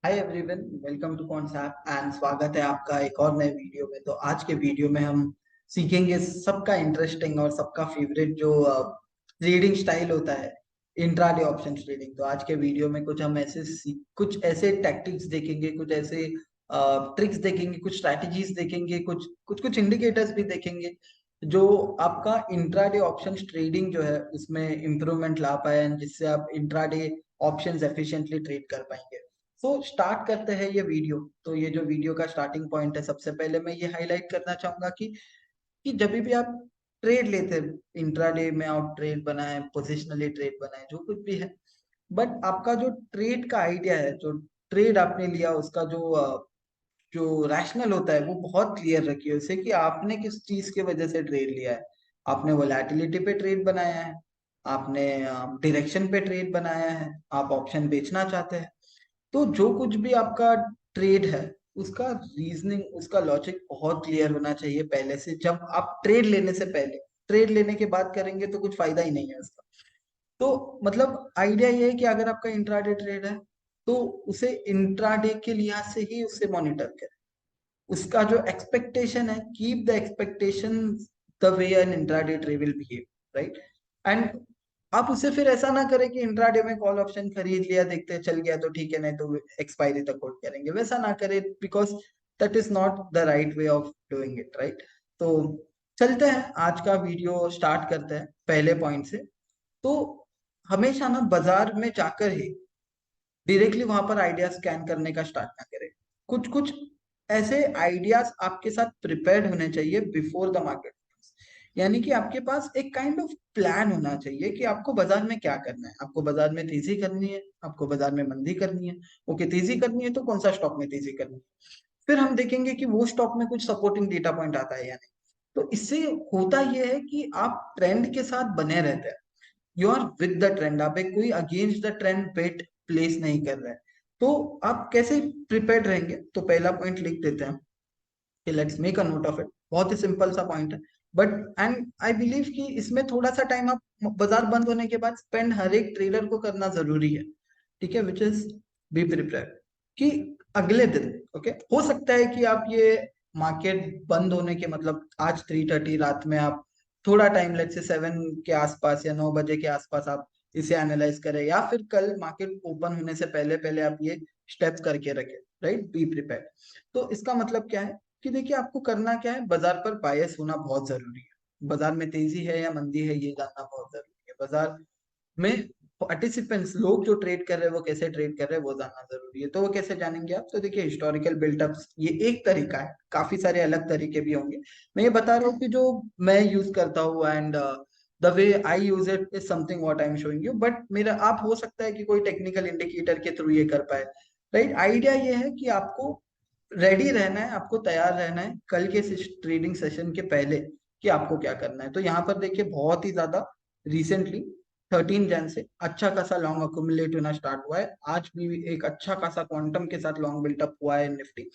Hi everyone, welcome to concept and स्वागत है आपका एक और नए वीडियो में। तो आज के वीडियो में हम सीखेंगे सबका इंटरेस्टिंग और सबका फेवरेट जो ट्रेडिंग स्टाइल होता है, इंट्राडे ऑप्शन ट्रेडिंग। तो आज के वीडियो में कुछ ऐसे टैक्टिक्स देखेंगे, कुछ ऐसे ट्रिक्स देखेंगे, कुछ स्ट्रैटेजीज देखेंगे, कुछ कुछ कुछ इंडिकेटर्स भी देखेंगे जो आपका इंट्राडे ऑप्शन ट्रेडिंग जो है उसमें इंप्रूवमेंट ला पाए, जिससे आप इंट्राडे ऑप्शंस एफिशिएंटली ट्रेड कर पाएंगे। तो स्टार्ट करते हैं ये वीडियो। तो ये जो वीडियो का स्टार्टिंग पॉइंट है, सबसे पहले मैं ये हाईलाइट करना चाहूंगा कि जब भी आप ट्रेड लेते हैं, इंट्राडे में आप ट्रेड बनाए, पोजिशनली ट्रेड बनाए, जो कुछ भी है, बट आपका जो ट्रेड का आइडिया है, जो ट्रेड आपने लिया, उसका जो रैशनल होता है वो बहुत क्लियर रखिए उसे कि आपने किस चीज की वजह से ट्रेड लिया है। आपने वोलेटिलिटी पे ट्रेड बनाया है, आपने डायरेक्शन पे ट्रेड बनाया है, आप ऑप्शन बेचना चाहते हैं। तो जो कुछ भी आपका ट्रेड है, उसका रीजनिंग, उसका लॉजिक बहुत क्लियर होना चाहिए पहले से। जब आप ट्रेड लेने से पहले, ट्रेड लेने के बाद करेंगे तो कुछ फायदा ही नहीं है उसका। तो मतलब आइडिया ये है कि अगर आपका इंट्राडे ट्रेड है तो उसे इंट्राडे के लिहाज से ही उसे मॉनिटर करें। उसका जो एक्सपेक्टेशन है, keep the expectation the way an intraday trade will behave, right. And आप उसे फिर ऐसा ना करें कि इंट्राडे में कॉल ऑप्शन खरीद लिया, देखते चल गया तो ठीक है, नहीं तो एक्सपायरी तक होल्ड करेंगे, वैसा ना करें, because that is not the right way of doing it, right. तो चलते हैं, आज का वीडियो स्टार्ट करते हैं पहले पॉइंट से। तो हमेशा ना बाजार में जाकर ही डायरेक्टली वहां पर आइडिया स्कैन करने का स्टार्ट ना करें। कुछ कुछ ऐसे आइडियाज आपके साथ प्रिपेयर्ड होने चाहिए बिफोर द मार्केट। यानी कि आपके पास एक काइंड ऑफ प्लान होना चाहिए कि आपको बाजार में क्या करना है। आपको बाजार में तेजी करनी है, आपको बाजार में मंदी करनी है। ओके, तेजी करनी है तो कौन सा स्टॉक में तेजी करनी है, फिर हम देखेंगे कि वो स्टॉक में कुछ सपोर्टिंग डेटा पॉइंट आता है या नहीं। तो इससे होता यह है कि आप ट्रेंड के साथ बने रहते हैं, you are with the trend, आप एक कोई against the trend bet place नहीं कर रहे हैं। तो आप कैसे प्रिपेयर्ड रहेंगे, तो पहला पॉइंट लिख देते हैं कि let's make a note of it. बहुत ही सिंपल सा पॉइंट है, बट एंड आई बिलीव कि इसमें थोड़ा सा टाइम आप बाजार बंद होने के बाद स्पेंड हर एक ट्रेडर को करना जरूरी है, ठीक है, विच इज बी प्रिपेयर कि अगले दिन, ओके, हो सकता है कि आप ये मार्केट बंद होने के मतलब आज 3:30 रात में आप थोड़ा टाइम, लेट्स से 7 के आसपास या 9 बजे के आसपास आप इसे एनालाइज करें, या फिर कल मार्केट ओपन होने से पहले पहले आप ये स्टेप करके रखें, राइट, बी प्रिपेयर। तो इसका मतलब क्या है कि देखिए, आपको करना क्या है, बाजार पर बायस होना बहुत जरूरी है। बाजार में तेजी है या मंदी है ये जानना बहुत जरूरी है। बाजार में पार्टिसिपेंट्स, लोग जो ट्रेड कर रहे हैं वो कैसे ट्रेड कर रहे हैं वो जानना जरूरी है। तो वो कैसे जानेंगे आप, तो देखिए हिस्टोरिकल बिल्टअप ये एक तरीका है, काफी सारे अलग तरीके भी होंगे। मैं ये बता रहा हूँ कि जो मैं यूज करता हूँ, and the way I use it is something what I am showing you. But मेरा, आप हो सकता है कि कोई टेक्निकल इंडिकेटर के थ्रू ये कर पाए, राइट। आइडिया ये है कि आपको रेडी रहना है, आपको तैयार रहना है कल के ट्रेडिंग सेशन के पहले कि आपको क्या करना है। तो यहाँ पर देखिए, बहुत ही ज्यादा रिसेंटली 13 जन से अच्छा खासा लॉन्ग अक्यूमुलेट होना स्टार्ट हुआ है। आज भी एक अच्छा खासा क्वांटम के साथ लॉन्ग बिल्टअप हुआ है निफ्टी।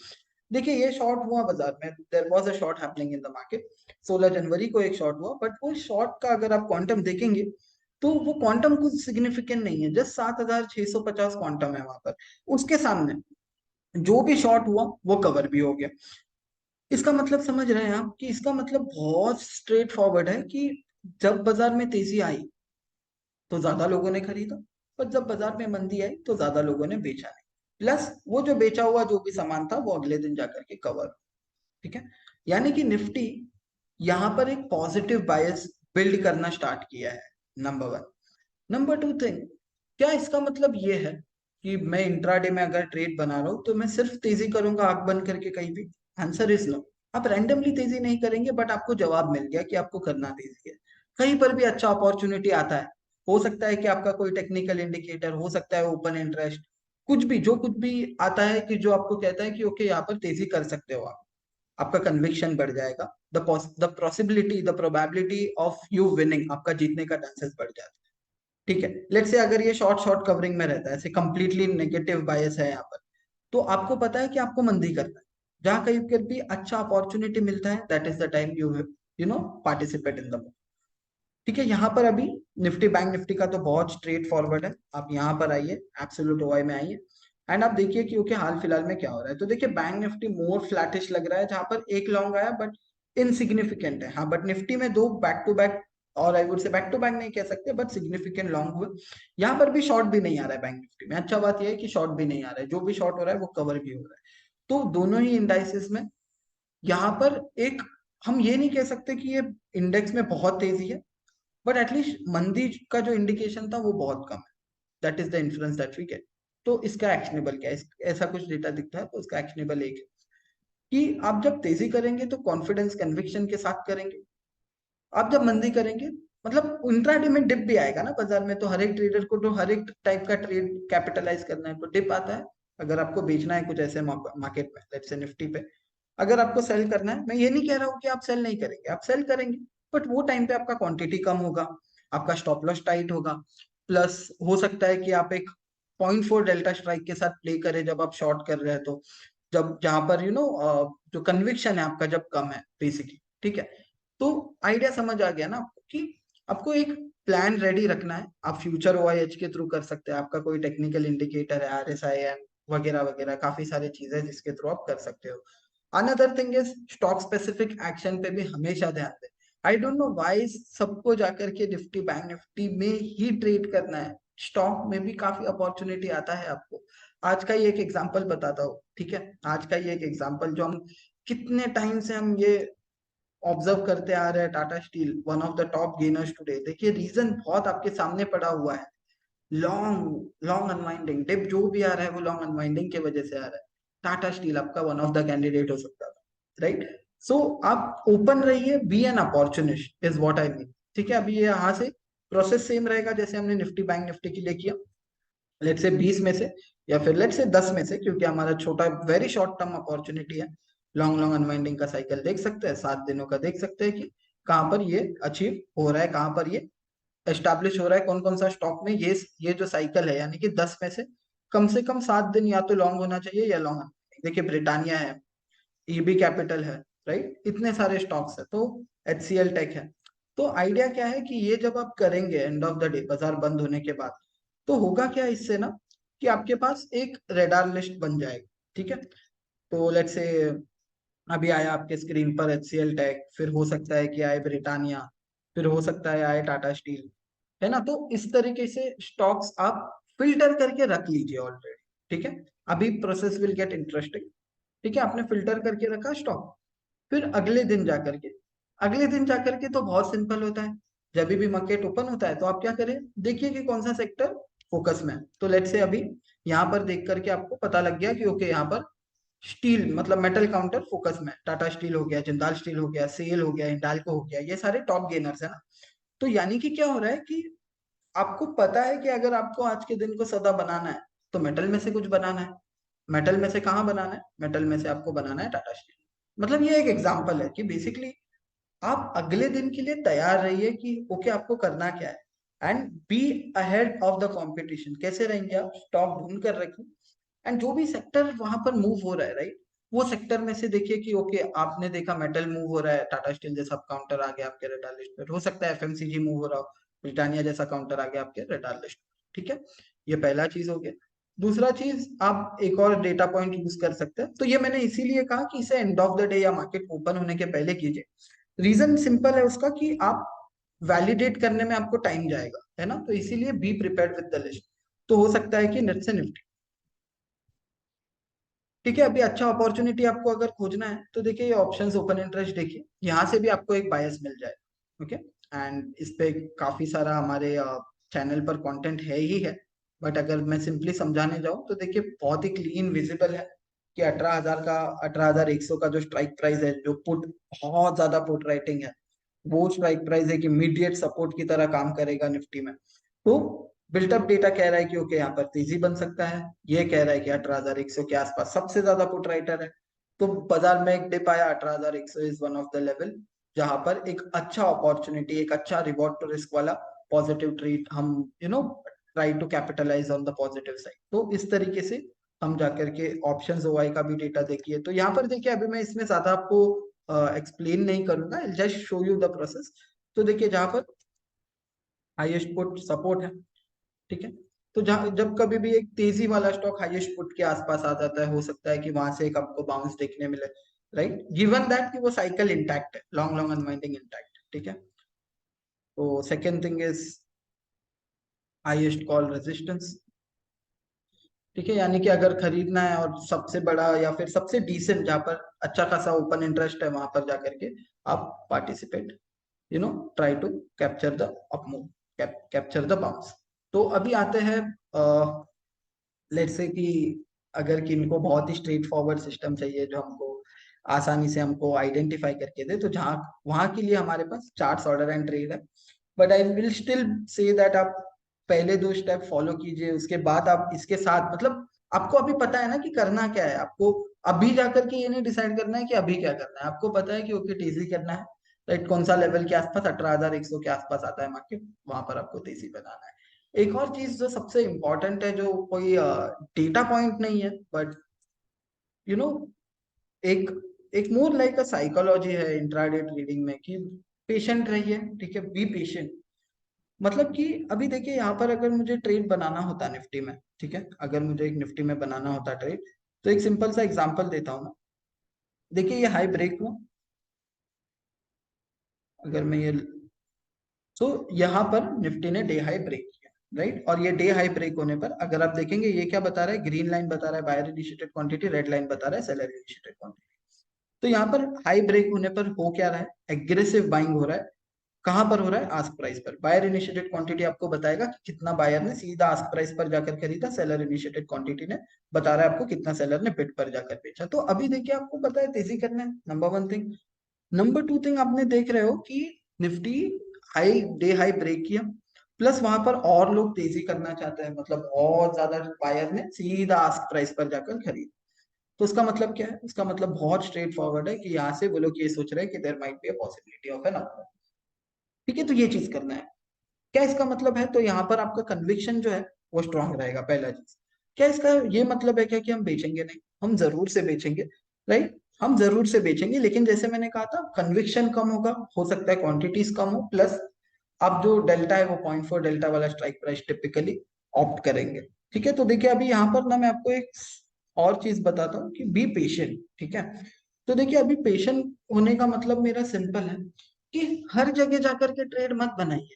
देखिए, ये शॉर्ट हुआ बाजार में, there was a short happening in the market. 16 जनवरी को एक शॉर्ट हुआ, बट वो शॉर्ट का अगर आप क्वांटम देखेंगे तो वो क्वांटम कुछ सिग्निफिकेंट नहीं है, जस्ट 7,650 क्वांटम है वहां पर। उसके सामने जो भी शॉर्ट हुआ वो कवर भी हो गया। इसका मतलब समझ रहे हैं आप कि इसका मतलब बहुत स्ट्रेट फॉरवर्ड है कि जब बाजार में तेजी आई तो ज्यादा लोगों ने खरीदा, और जब बाजार में मंदी आई तो ज्यादा लोगों ने बेचा नहीं। प्लस वो जो बेचा हुआ जो भी सामान था वो अगले दिन जाकर के कवर, ठीक है। यानी कि निफ्टी यहाँ पर एक पॉजिटिव बायस बिल्ड करना स्टार्ट किया है, number one. Number two thing, क्या इसका मतलब ये है कि मैं इंट्राडे में अगर ट्रेड बना रहा हूँ तो मैं सिर्फ तेजी करूंगा आंख बंद करके कहीं भी? Answer is no. आप रैंडमली तेजी नहीं करेंगे, बट आपको जवाब मिल गया कि आपको करना तेजी है। कहीं पर भी अच्छा अपॉर्चुनिटी आता है, हो सकता है कि आपका कोई टेक्निकल इंडिकेटर, हो सकता है ओपन इंटरेस्ट, कुछ भी, जो कुछ भी आता है कि जो आपको कहता है कि ओके यहाँ पर तेजी कर सकते हो आप, आपका कन्विक्शन बढ़ जाएगा। The possibility, the probability of you winning, आपका जीतने का चांसेस बढ़ जाता है, ठीक है। लेट्स से अगर ये शॉर्ट शॉर्ट कवरिंग में रहता है, ऐसे कंप्लीटली नेगेटिव बायस है यहाँ पर, तो आपको पता है कि आपको मंदी करना है। जहां कहीं पर भी अच्छा अपॉर्चुनिटी मिलता है, that is the time you you know participate in the move, ठीक है। यहाँ पर अभी निफ्टी, बैंक निफ्टी का तो बहुत स्ट्रेट फॉरवर्ड है। आप यहाँ पर आइए, एब्सोल्यूट ओआई में आइए। एंड आप देखिए कि ओके हाल फिलहाल में क्या हो रहा है। तो देखिए बैंक निफ्टी मोर फ्लैटिश लग रहा है, जहां पर एक लॉन्ग आया बट इनसिग्निफिकेंट है। हाँ, बट निफ्टी में दो बैक टू बैक, और I would say back to back नहीं कह सकते बट सिग्निफिकेंट लॉन्ग हुए। यहाँ पर भी शॉर्ट भी नहीं आ रहा है बैंक निफ्टी में। अच्छा बात यह है कि शॉर्ट भी नहीं आ रहा है, जो भी शॉर्ट हो रहा है वो कवर भी हो रहा है। तो दोनों ही इंडाइसेस में यहाँ पर एक, हम ये नहीं कह सकते कि ये इंडेक्स में बहुत तेजी है, बट एटलीस्ट मंदी का जो इंडिकेशन था वो बहुत कम है। That is the influence that we get. तो इसका एक्शनेबल क्या है, ऐसा कुछ डेटा दिखता है तो उसका एक्शनेबल एक है कि आप जब तेजी करेंगे तो कॉन्फिडेंस कन्विक्शन के साथ करेंगे। आप जब मंदी करेंगे, मतलब इंट्राडे में डिप भी आएगा ना बाजार में, तो हर एक ट्रेडर को तो हर एक टाइप का ट्रेड कैपिटलाइज करना है, तो डिप आता है। अगर आपको बेचना है कुछ ऐसे मार्केट में, लेट्स से निफ्टी पे, अगर आपको सेल करना है, मैं ये नहीं कह रहा हूँ कि आप सेल नहीं करेंगे, आप सेल करेंगे, बट वो टाइम पे आपका क्वांटिटी कम होगा, आपका स्टॉप लॉस टाइट होगा। प्लस हो सकता है कि आप एक 0.4 डेल्टा स्ट्राइक के साथ प्ले करें जब आप शॉर्ट कर रहे हैं, तो जब जहां पर जो कन्विक्शन है आपका जब कम है बेसिकली, ठीक है। तो आइडिया समझ आ गया ना आपको कि आपको एक प्लान रेडी रखना है। आप फ्यूचर ओआईएच के थ्रू कर सकते हैं, आपका कोई टेक्निकल इंडिकेटर है, आरएसआई वगैरह वगैरह, काफी सारी चीजें जिसके थ्रू आप कर सकते हो। Another thing is stock specific action पे भी हमेशा ध्यान दें। आई डोंट नो व्हाई सबको जाकर के निफ्टी बैंक निफ्टी में ही ट्रेड करना है। स्टॉक में भी काफी अपॉर्चुनिटी आता है आपको। आज का ही एक एग्जांपल बताता हूँ, ठीक है। आज का ही एक एग्जांपल जो हम कितने टाइम से हम ये ऑब्जर्व करते आ रहे हैं, Tata steel one of the top gainers today. देखिए रीजन बहुत आपके सामने पड़ा हुआ है, लॉन्ग लॉन्ग अनवाइंडिंग डिप जो भी आ रहा है वो लॉन्ग अनवाइंडिंग के वजह से आ रहा है। टाटा स्टील आपका वन ऑफ द कैंडिडेट हो सकता था, राइट। सो आप ओपन रहिए, be an opportunist is what I mean, ठीक है। अभी ये यहाँ से प्रोसेस सेम रहेगा जैसे हमने निफ्टी बैंक निफ्टी के लिए किया। लेट से 20 में से, या फिर लेट से 10 में से, क्योंकि हमारा छोटा वेरी शॉर्ट टर्म अपॉर्चुनिटी है। लॉन्ग लॉन्ग अनवाइंडिंग का साइकिल देख सकते हैं, 7 दिनों का देख सकते हैं कि कहाँ पर ये अचीव हो रहा है, कहाँ पर ये एस्टैब्लिश हो रहा है, कौन कौन सा स्टॉक में ये जो साइकिल है, यानी कि 10 में से कम 7 दिन या तो लॉन्ग होना चाहिए या लॉन्ग। देखिए ब्रिटानिया है, ईबी कैपिटल है, राइट, इतने सारे स्टॉक्स है, तो एचसीएल टेक है। तो आइडिया क्या है कि ये जब आप करेंगे एंड ऑफ द डे बाजार बंद होने के बाद, तो होगा क्या इससे ना, कि आपके पास एक रेडार लिस्ट बन जाएगी, ठीक है। तो लेट्स से अभी आया आपके स्क्रीन पर एचसीएल टेक, फिर हो सकता है कि आए ब्रिटानिया, फिर हो सकता है आए टाटा स्टील, है ना। तो इस तरीके से स्टॉक्स आप फिल्टर करके रख लीजिए ऑलरेडी, ठीक है। अभी प्रोसेस विल गेट इंटरेस्टिंग, ठीक है। आपने फिल्टर करके रखा स्टॉक, फिर अगले दिन जाकर के तो बहुत सिंपल होता है। जब भी मार्केट ओपन होता है तो आप क्या करें, देखिए कि कौन सा सेक्टर फोकस में है। तो लेट्स से अभी यहाँ पर देख करके आपको पता लग गया कि ओके यहाँ पर स्टील मतलब मेटल काउंटर फोकस में है। टाटा स्टील हो गया, जिंदाल स्टील हो गया, सेल हो गया, हिंडाल्को हो गया, ये सारे टॉप गेनर्स है ना। तो यानी कि क्या हो रहा है कि आपको पता है कि अगर आपको आज के दिन को सदा बनाना है तो मेटल में से कुछ बनाना है। मेटल में से कहाँ बनाना है, मेटल में से आपको बनाना है टाटा स्टील। मतलब ये एक एग्जांपल है कि बेसिकली आप अगले दिन के लिए तैयार रहिए कि ओके आपको करना क्या है, and be ahead of the competition. कैसे रहेंगे आप, स्टॉक ढूंढ कर रखिए, एंड जो भी सेक्टर वहां पर मूव हो रहा है, राइट, वो सेक्टर में से देखिए कि ओके आपने देखा मेटल मूव हो रहा है, टाटा स्टील जैसा काउंटर आ गया आपके रेडार लिस्ट पर, हो सकता है एफएमसीजी मूव हो रहा हो, ब्रिटानिया जैसा काउंटर आ गया आपके रेडार लिस्ट, ठीक है। ये पहला चीज हो गया। दूसरा चीज, आप एक और डेटा पॉइंट यूज कर सकते हैं। तो ये मैंने इसीलिए कहा कि इसे एंड ऑफ द डे या मार्केट ओपन होने के पहले कीजिए। रीजन सिंपल है उसका कि आप वैलिडेट करने में आपको टाइम जाएगा, है ना। तो इसीलिए be prepared with the list. तो हो सकता है कि नेट से निफ्टी, ठीक है। अभी अच्छा अपॉर्चुनिटी आपको अगर खोजना है तो देखिए ये ऑप्शंस ओपन इंटरेस्ट देखिए, यहाँ से भी आपको एक बायस मिल जाए, ओके। एंड इस पे काफी सारा हमारे चैनल पर कंटेंट है ही है, बट अगर मैं सिंपली समझाने जाऊँ तो देखिए बहुत ही क्लीन विजिबल है कि 18,000 का, 18,100 का जो स्ट्राइक प्राइस है, जो पुट बहुत ज्यादा पुट राइटिंग है, वो स्ट्राइक प्राइस एक इमीडिएट सपोर्ट की तरह काम करेगा निफ्टी में। तो बिल्टअप डेटा कह रहा है कि ओके यहाँ पर तेजी बन सकता है, ये कह रहा है कि 18,100 के आसपास सबसे ज्यादा पुट राइटर है। तो बाजार में एक डिप आया, 18,100 is one of the level जहां पर एक अच्छा अपॉर्चुनिटी, एक अच्छा रिवॉर्ड टू रिस्क वाला पॉजिटिव ट्रीट हम try to capitalize on the positive side. तो इस तरीके से हम जाकर के ऑप्शंस ओआई का भी डेटा देखिए। तो यहाँ पर देखिए अभी मैं इसमें ज्यादा आपको एक्सप्लेन नहीं करूंगा, just show you the process. तो देखिए जहां पर हाईएस्ट पुट सपोर्ट है, ठीक है, तो जब कभी भी एक तेजी वाला स्टॉक हाईएस्ट पुट के आसपास आ जाता है, हो सकता है कि वहां से एक आपको बाउंस देखने मिले, राइट, गिवन दैट कि वो साइकिल इंटैक्ट है, लॉन्ग लॉन्ग अनवाइंडिंग इंटैक्ट, ठीक है। तो second thing is highest call resistance, ठीक है, यानी कि अगर खरीदना है और सबसे बड़ा या फिर सबसे डिसेंट जहां पर अच्छा खासा ओपन इंटरेस्ट है वहां पर जाकर के आप participate, try to capture the up move, capture the bounce. तो अभी आते हैं, लेट्स से कि अगर किनको बहुत ही स्ट्रेट फॉरवर्ड सिस्टम चाहिए जो हमको आसानी से हमको आइडेंटिफाई करके दे, तो जहाँ वहां के लिए हमारे पास चार्ट्स, ऑर्डर एंड ट्रेड है। But I will still say that आप पहले 2 स्टेप फॉलो कीजिए, उसके बाद आप इसके साथ, मतलब आपको अभी पता है ना कि करना क्या है आपको। अभी जाकर के ये नहीं डिसाइड करना है कि अभी क्या करना है, आपको पता है कि ओके तेजी करना है, राइट, कौन सा लेवल के आसपास, 18,100 के आसपास आता है मार्केट, वहां पर आपको तेजी बनाना है। एक और चीज जो सबसे इंपॉर्टेंट है, जो कोई डेटा पॉइंट नहीं है, बट यू नो एक एक मोर लाइक अ साइकोलॉजी है इंट्राडे ट्रेडिंग में, कि पेशेंट रहिए, ठीक है, बी पेशेंट। मतलब कि अभी देखिए यहाँ पर अगर मुझे ट्रेड बनाना होता निफ्टी में, ठीक है, अगर मुझे एक निफ्टी में बनाना होता ट्रेड, तो एक सिंपल सा एग्जांपल देता हूँ मैं। देखिए ये हाई ब्रेक हुआ, अगर मैं ये, तो यहाँ पर निफ्टी ने डे हाई ब्रेक किया, राइट, और ये डे हाई ब्रेक होने पर अगर आप देखेंगे ये क्या बता रहा है, ग्रीन लाइन बता रहा है buyer initiated quantity, red line बता रहा है सेलर इनिशिएटेड क्वांटिटी। तो यहाँ पर हाई ब्रेक होने पर हो क्या रहा है, एग्रेसिव बाइंग हो रहा है। कहां पर हो रहा है, आस्क प्राइस पर। बायर इनिशिएटेड क्वांटिटी आपको बताएगा कि कितना बायर ने सीधा आस्क प्राइस पर जाकर खरीदा, सेलर इनिशिएटेड क्वांटिटी ने बता रहा है आपको कितना सेलर ने बिड पर जाकर बेचा। तो अभी देखिए आपको पता है तेजी करना है, number one thing. Number two thing, आपने देख रहे हो कि Nifty high, day high break किया, प्लस वहां पर और लोग तेजी करना चाहते हैं, मतलब बहुत ज्यादा बायर ने सीधा आस्क प्राइस पर जाकर खरीद। तो उसका मतलब क्या है, उसका मतलब बहुत स्ट्रेट फॉरवर्ड है कि यहाँ से वो लोग ये सोच रहे हैं कि there might be a possibility of an upmove, ठीक है। तो ये चीज करना है। क्या इसका मतलब है, तो यहाँ पर आपका कन्विक्शन जो है वो स्ट्रांग रहेगा, पहला चीज। क्या इसका ये मतलब है क्या कि हम बेचेंगे नहीं, हम जरूर से बेचेंगे, राइट, हम जरूर से बेचेंगे, लेकिन जैसे मैंने कहा था कन्विक्शन कम होगा, हो सकता है क्वांटिटीज कम हो, प्लस आप जो डेल्टा है वो 0.4 डेल्टा वाला स्ट्राइक प्राइस टिपिकली ऑप्ट करेंगे, ठीक है। तो देखिए अभी यहाँ पर ना मैं आपको एक और चीज बताता हूँ कि बी पेशेंट, ठीक है। तो देखिए अभी पेशेंट होने का मतलब मेरा सिंपल है कि हर जगह जाकर के ट्रेड मत बनाइए,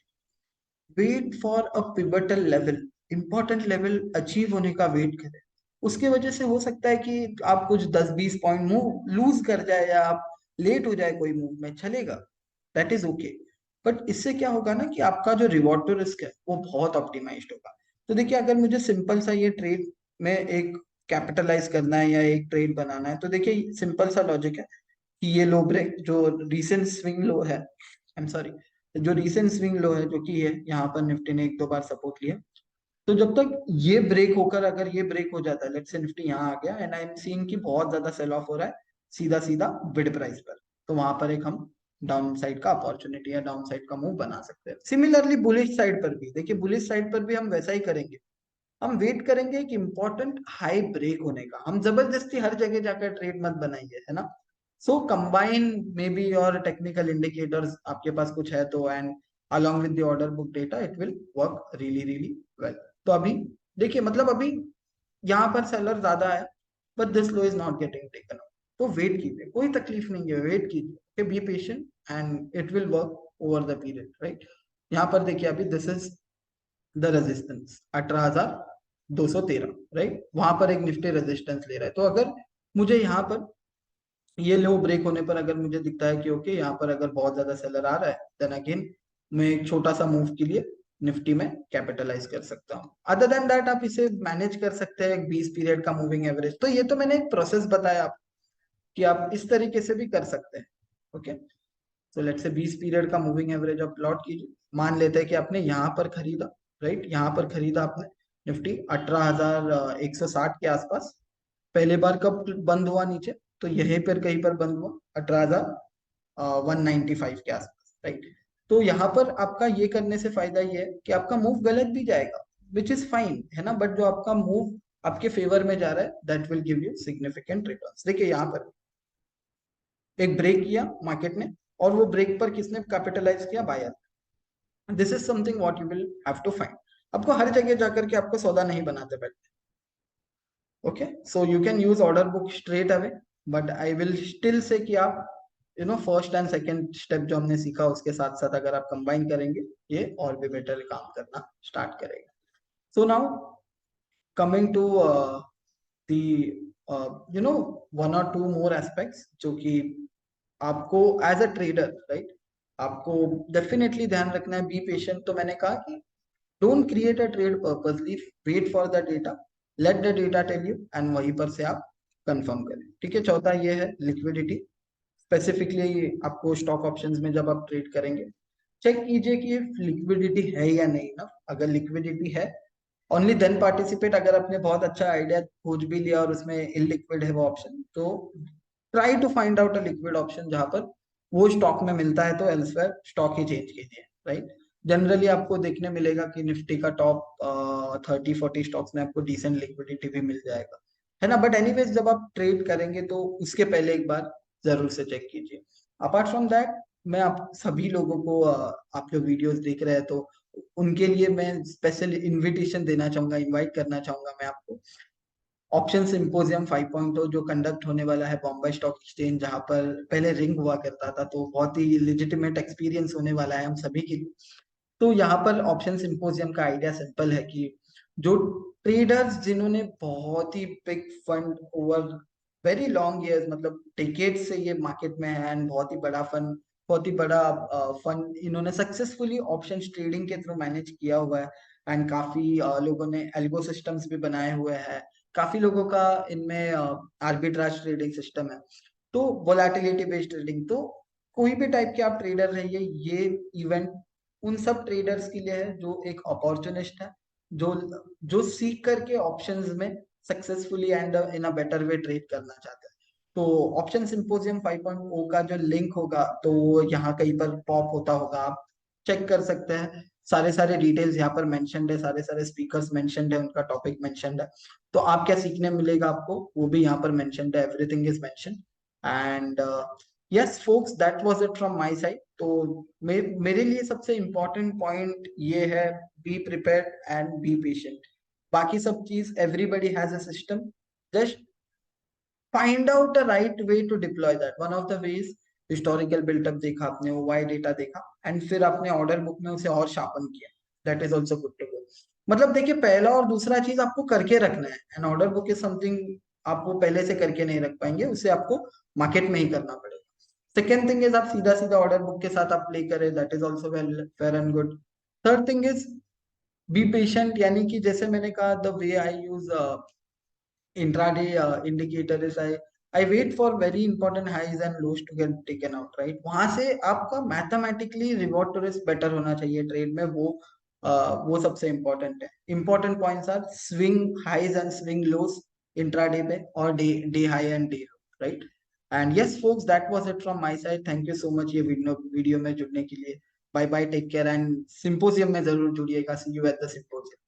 wait for a pivotal level, important level achieve होने का वेट करें। उसके वजह से हो सकता है कि आप कुछ 10-20 पॉइंट मूव लूज कर जाए, या आप लेट हो जाए कोई मूव में, चलेगा, दैट इज ओके। बट इससे क्या होगा ना कि आपका जो रिवॉर्ड टू रिस्क है वो बहुत ऑप्टिमाइज्ड होगा। तो देखिए अगर मुझे सिंपल सा ये ट्रेड में एक कैपिटलाइज करना है या एक ट्रेड बनाना है, तो देखिए सिंपल सा लॉजिक है कि ये लो ब्रेक जो रिसेंट स्विंग लो है, आई एम सॉरी, जो रिसेंट स्विंग लो है जो कि है यहाँ पर निफ्टी ने 1-2 बार सपोर्ट लिया, तो जब तक ये ब्रेक होकर, अगर ये ब्रेक हो जाता है, लेट्स से निफ्टी यहाँ आ गया एंड आई एम सीइंग कि बहुत ज्यादा सेल ऑफ हो रहा है सीधा सीधा बिड प्राइस पर, तो वहां पर एक हम डाउन साइड का अपॉर्चुनिटी या डाउन साइड का मूव बना सकते हैं। सिमिलरली बुलिश साइड पर भी देखिए, बुलिश साइड पर भी हम वैसा ही करेंगे, हम वेट करेंगे एक इंपॉर्टेंट हाई ब्रेक होने का, हम जबरदस्ती हर जगह जाकर ट्रेड मत बनाइए, है ना। So combine maybe your technical indicators आपके पास कुछ है तो, and along with the order book data it will work really really well। तो अभी देखिए मतलब अभी यहाँ पर सेलर ज्यादा है, but this low is not getting taken, तो वेट कीजिए, कोई तकलीफ नहीं है, वेट कीजिए, be patient and it will work over the period, right. यहाँ पर देखिए अभी this is the resistance 18,213, right, वहां पर एक निफ्टी रेजिस्टेंस ले रहा है। तो अगर मुझे यहाँ पर ये लो ब्रेक होने पर अगर मुझे दिखता है कि ओके यहाँ पर अगर बहुत ज्यादा सेलर आ रहा है, देन अगेन मैं एक छोटा सा मूव के लिए निफ्टी में कैपिटलाइज कर सकता हूँ। अदर देन दैट आप इसे मैनेज कर सकते हैं एक 20 पीरियड का मूविंग एवरेज। तो ये तो मैंने एक प्रोसेस बताया आप कि आप इस तरीके से भी कर सकते हैं, okay. So let's say 20 period का मूविंग एवरेज आप प्लॉट कीजिए, मान लेते हैं कि आपने यहाँ पर खरीदा, राइट, यहाँ पर खरीदा आपने निफ्टी 18,160 के आसपास, पहले बार कब बंद हुआ नीचे, तो यहीं पर कहीं पर बंद हुआ 18,195 के आसपास, राइट। तो यहाँ पर आपका ये करने से फायदा ये है कि आपका मूव गलत भी जाएगा, विच इज फाइन, है ना, बट जो आपका मूव आपके फेवर में जा रहा है that will give you significant returns. देखिए यहाँ पर एक ब्रेक किया मार्केट ने, और वो ब्रेक पर किसने कैपिटलाइज किया, buyer. This is something what you will have to find. आपको हर जगह जाकर के आपको सौदा नहीं बनाते बैठते। Okay, so you can use order book straight away, but I will still say कि आप फर्स्ट एंड सेकेंड स्टेप जो हमने सीखा उसके साथ साथ अगर आप कंबाइन करेंगे, ये और भी बेटर काम करना स्टार्ट करेगा। So now coming to the one और टू मोर एस्पेक्ट्स जो कि आपको एज अ ट्रेडर, राइट, आपको डेफिनेटली ध्यान रखना है। बी पेशेंट, तो मैंने कहा कि don't create a trade purposely, wait for the data, let the data tell you, and वहीं पर से आप कंफर्म करें। ठीक है, चौथा ये है लिक्विडिटी। स्पेसिफिकली आपको स्टॉक ऑप्शंस में जब आप ट्रेड करेंगे, चेक कीजिए कि लिक्विडिटी है या नहीं ना। अगर लिक्विडिटी है, ओनली देन पार्टिसिपेट। अगर आपने बहुत अच्छा आइडिया खोज भी लिया और उसमें इलिक्विड है वो ऑप्शन, तो try to find out a liquid option जहां पर वो स्टॉक में मिलता है, तो एल्सवेयर स्टॉक ही चेंज कीजिए, राइट। जनरली आपको देखने मिलेगा कि निफ्टी का टॉप 30-40 स्टॉक्स में आपको डिसेंट लिक्विडिटी भी मिल जाएगा, है ना। बट एनीवेज जब आप ट्रेड करेंगे तो उसके पहले एक बार जरूर से चेक कीजिए। अपार्ट फ्रॉम दैट, मैं आप सभी लोगों को आप जो वीडियोस देख रहे हैं, तो उनके लिए मैं स्पेशल इनविटेशन देना चाहूंगा, इनवाइट करना चाहूंगा मैं आपको ऑप्शन सिंपोजियम 5.0 जो कंडक्ट होने वाला है बॉम्बे स्टॉक एक्सचेंज, जहां पर पहले रिंग हुआ करता था, तो बहुत ही लेजिटिमेट एक्सपीरियंस होने वाला है हम सभी के लिए। तो यहाँ पर ऑप्शन सिंपोजियम का आइडिया सिंपल है कि जो ट्रेडर्स जिन्होंने बहुत ही big fund over very long years, मतलब डिकेड से ये मार्केट में है, एंड बहुत ही बड़ा फंड, बहुत ही बड़ा फंड इन्होंने सक्सेसफुली ऑप्शन ट्रेडिंग के थ्रू मैनेज किया हुआ है। एंड काफी लोगों ने एल्गो सिस्टम्स भी बनाए हुए हैं, काफी लोगों का इनमें आर्बिट्राज ट्रेडिंग सिस्टम है, तो वोलेटिलिटी बेस्ड ट्रेडिंग। तो कोई भी टाइप के आप ट्रेडर रहिए, ये इवेंट उन सब ट्रेडर्स के लिए है जो एक अपॉर्चुनिस्ट है, जो जो सीख करके ऑप्शंस में successfully and in a better way trade करना चाहते हैं। तो ऑप्शन सिंपोजियम 5.0 का जो लिंक होगा, तो वो यहाँ कहीं पर पॉप होता होगा, आप चेक कर सकते हैं। सारे सारे डिटेल्स यहाँ पर मेंशन्ड है, सारे सारे स्पीकर्स मेंशन्ड है, उनका टॉपिक मेंशन्ड है। तो आप क्या सीखने मिलेगा आपको वो भी यहाँ पर मेंशन्ड है, everything is mentioned. And yes folks, that was it from my side. तो मेरे लिए सबसे इम्पोर्टेंट पॉइंट ये है, be prepared and be patient. बाकी सब चीज everybody has a system, just find out a right way to deploy that. One of the ways, historical built up देखा आपने, वो वाई डेटा देखा, एंड फिर आपने ऑर्डर बुक में उसे और शार्पन किया, that is also good to go. मतलब देखिए, पहला और दूसरा चीज आपको करके रखना है, and order book is something आप वो पहले से करके नहीं रख पाएंगे, उसे आपको मार्केट में ही करना पड़ेगा। सेकेंड थिंग इज, आप सीधा सीधा ऑर्डर बुक के साथ आप प्ले करें, that is also well fair and good. Third thing is, be patient, यानी कि जैसे मैंने कहा, the way I use intraday indicator is, I wait for very important highs and lows to get taken out, right. वहां से आपका mathematically reward to risk better होना चाहिए ट्रेड में, वो सबसे इंपॉर्टेंट है। Important points are swing highs and swing lows intraday पे, और day day high and day low, right. And yes folks, that was it from my side. Thank you so much ये video में जुड़ने के लिए। Bye bye, take care, and symposium में जरूर जुड़िएगा। See you at the symposium.